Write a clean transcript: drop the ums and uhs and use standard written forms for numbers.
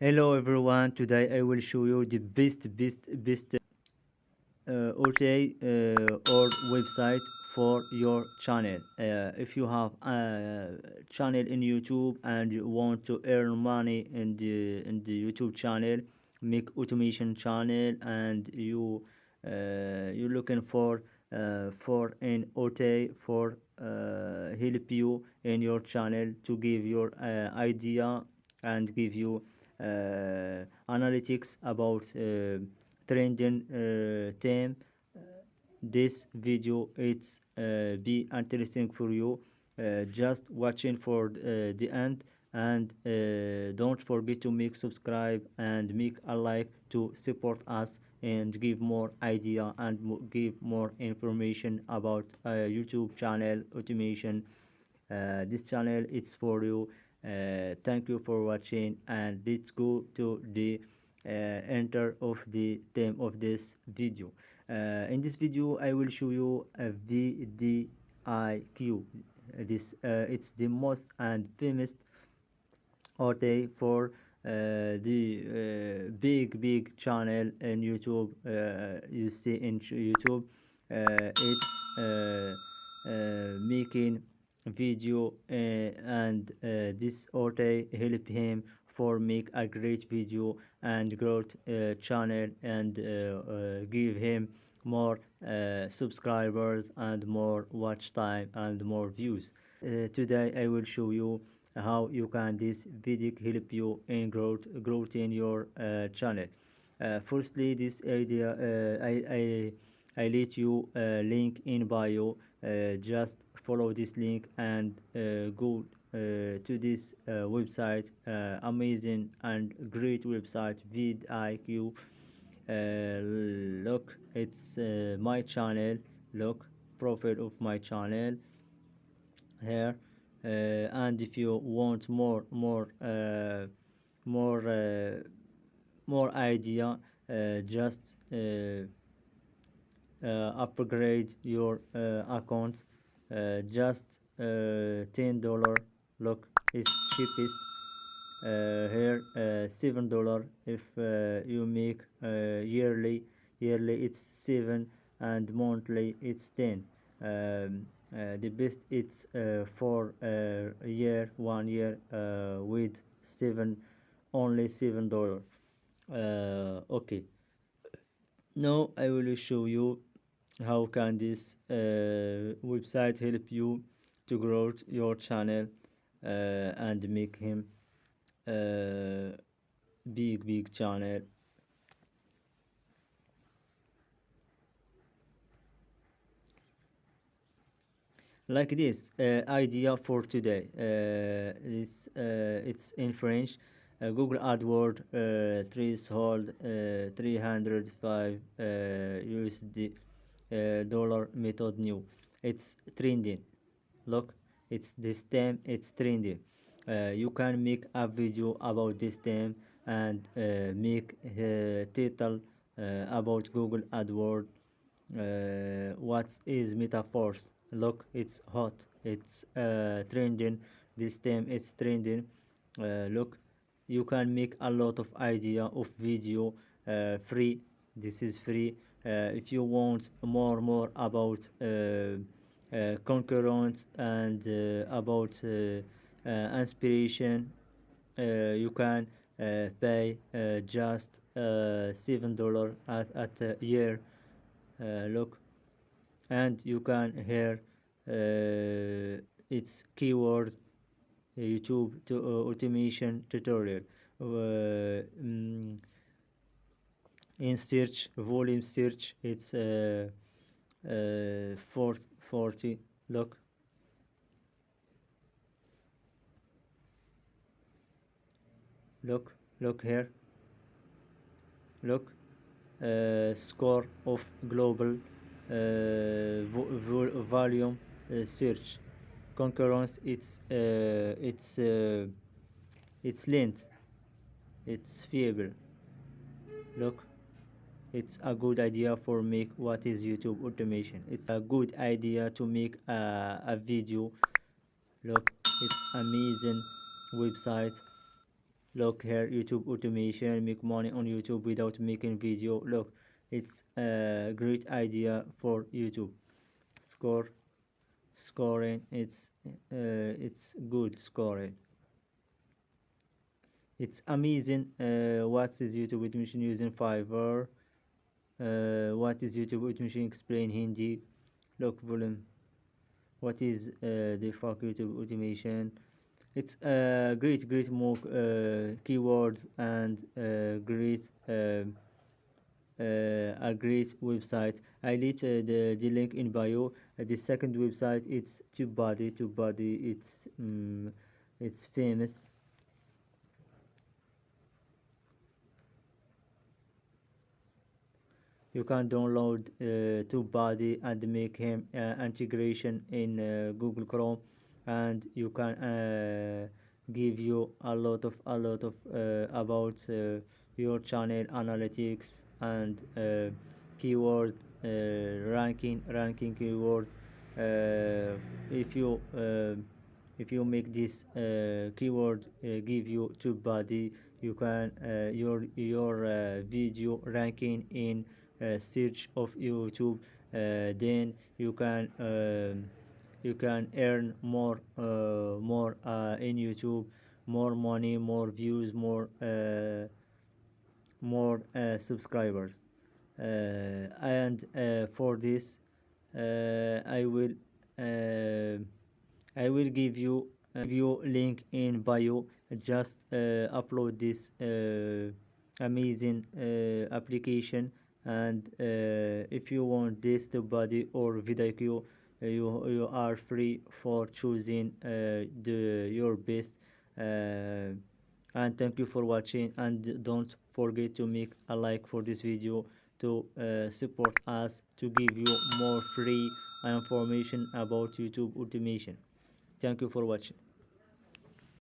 Hello everyone, today I will show you the best OTA or website for your channel. If you have a channel in YouTube and you want to earn money in the YouTube channel, make automation channel, and you're looking for an OTA for help you in your channel to give your idea and give you analytics about trending theme. This video it's be interesting for you. Just watching for the end, and don't forget to make subscribe and make a like to support us and give more idea and give more information about YouTube channel automation. This channel it's for you. Thank you for watching, and let's go to the enter of the theme of this video. In this video I will show you a VDIQ. This it's the most and famous OTA for the big channel in YouTube. You see in YouTube, it's making video, and this OTA help him for make a great video and growth channel, and give him more subscribers and more watch time and more views. Today I will show you how you can this video help you in growth in your channel. Firstly, this idea I let you link in bio. Just follow this link and go to this website, amazing and great website vidIQ. Look, it's my channel. Look, profile of my channel here. And if you want more more idea, just upgrade your account. Just $10. Look, it's cheapest. Here $7 if you make yearly it's 7, and monthly it's 10. The best it's for a year, 1 year, with 7, only $7. Okay, now I will show you how can this website help you to grow your channel and make him big channel. Like this idea for today. This it's in French. Google AdWords threshold 305 USD dollar method new. It's trending. Look, it's this theme. It's trending. You can make a video about this theme and make a title about Google AdWords. What is metaphors? Look, it's hot. It's trending. This theme it's trending. Look, you can make a lot of idea of video free. This is free. If you want more about concurrent and about inspiration, you can pay just $7 at a year. Look, and you can hear its keywords. YouTube to automation tutorial. In search volume search, it's 40. Look, look here. Look, score of global volume search. Concurrence, it's length, it's fiber. Look, it's a good idea for make what is YouTube automation. It's a good idea to make a video. Look, it's amazing website. Look here, YouTube automation, make money on YouTube without making video. Look, it's a great idea for YouTube. Scoring, it's good scoring. It's amazing. What is YouTube automation using Fiverr? What is YouTube automation? Explain Hindi. Look volume. What is the fuck YouTube automation? It's a great more keywords and a great website. I leave the link in bio. The second website, it's tubebuddy. It's famous. You can download tubebuddy and make him integration in Google Chrome, and you can give you a lot of about your channel analytics and keyword ranking keyword. If you make this keyword give you tubebuddy, you can your video ranking in search of YouTube. Then you can earn more in YouTube, more money, more views, more subscribers. And for this, I will uh, give you link in bio. Just upload this amazing application, and if you want this to body or video, you are free for choosing your best. And thank you for watching, and don't forget to make a like for this video to support us to give you more free information about YouTube automation. Thank you for watching.